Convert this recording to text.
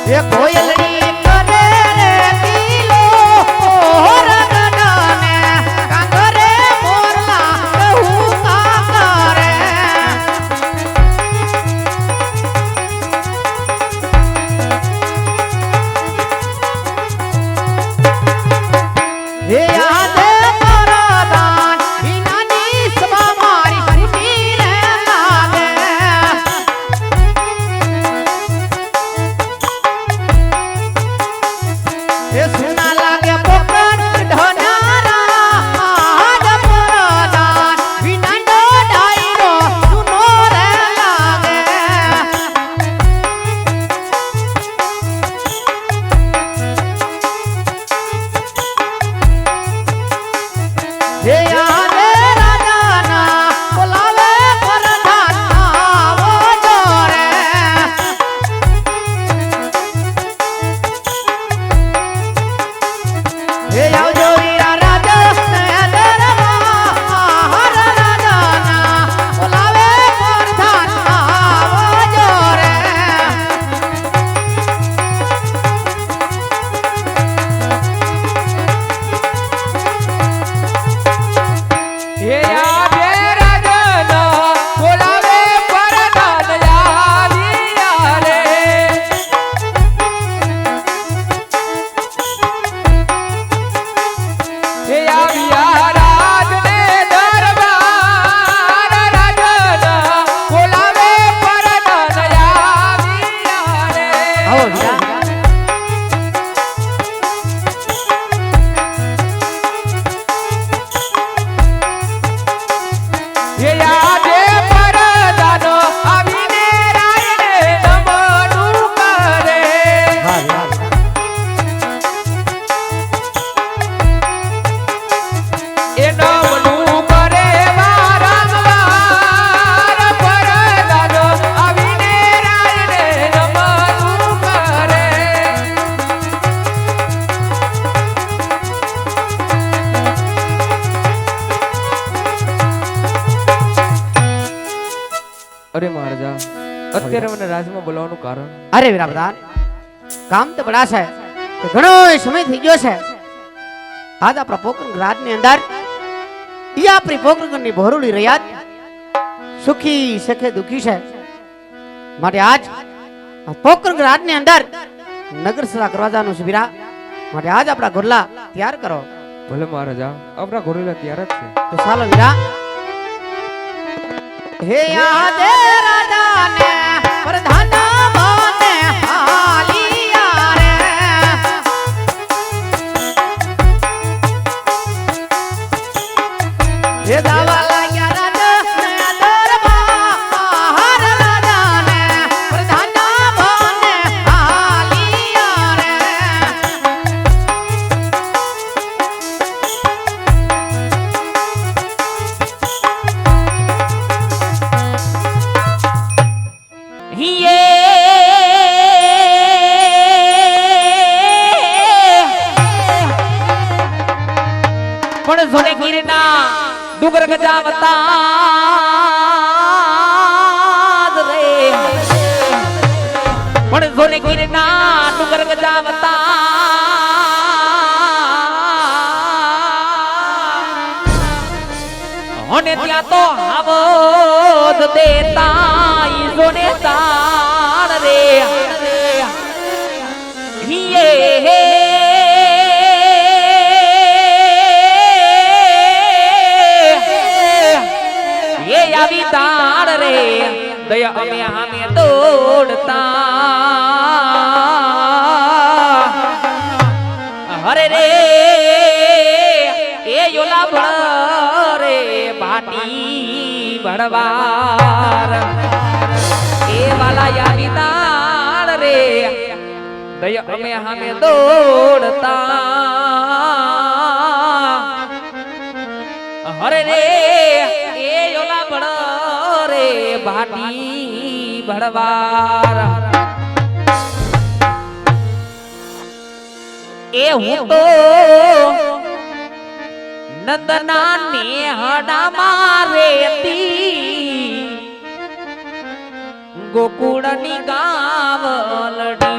એ કોયલડી કરે રે દિલો રગડાને કાંગરે મોરલા કહું કાંગરે હે યાદ પરદાન વિનાની સભા મારી ફૂટી રે લાગે એ સુના લાગે પોપટ ઢનારા આજ પરદાન વિનાનો ડાયરો સુનો રે લાગે હે યાદ રાજાના બોલાવે પરધાન આવો જોરે હે આવજો વીરા રાજા ને દરબાર રાજાના બોલાવે પરધાન આવો જોરે હે આદે રાજના બોલાવે પરધાન આવ્યા રે હે આવ્યા રાજને દરબાર રાજના બોલાવે પરધાન આવ્યા રે આવો વીરા હે આદે પરધાનો આવીને રાયને નમનું કરે હા વીરા એ નમનું કરે વારંવાર પરધાનો આવીને રાયને નમનું કરે અરે મહારાજા અત્યારે મને રાજમાં બોલાવવાનું કારણ અરે વીરા પ્રધાન કામ તો બડા છે કે ઘણો સમય થઈ ગયો છે આજ આપણા પોકરણ રાજ ની અંદર ઈ આપણી પોકરણ ની ભરોળી રહ્યા સુખી સખે દુખી છે માટે આજ આ પોકરણ રાજ ની અંદર નગર સભા કરવા જવાનું છે વીરા માટે આજ આપણા ગોરલા તૈયાર કરો ભલે મહારાજા આપણા ઘોરેલા તૈયાર જ છે તો ચાલો વીરા હે યાદે રાજાને પ્રધાન બને હાલિયા રે હે દાવા લાગ્યા રાજાને દરબાર રાજાને પ્રધાન બને હાલિયા રે પણ સોને ગીરના ડુંગર ગજાવતા રે પણ સોને ગીરના ડુંગર ગજાવતા હોને ત્યાં તો આવદ દેતા ઈ સોને તાણ રે હિયે આવી તાણ રે દયા અમે હામે દોડતા હરે રે એ યોલા ભળ રે ભાટી ભણવાર એ વાલા આવી તાણ રે દયા અમે હામે દોડતા હરે રે એ યોલા ભળ રે ભાટી ભણવાર એ હું તો નંદના ને હડા મારેતી ગોકુળની ગાવલડી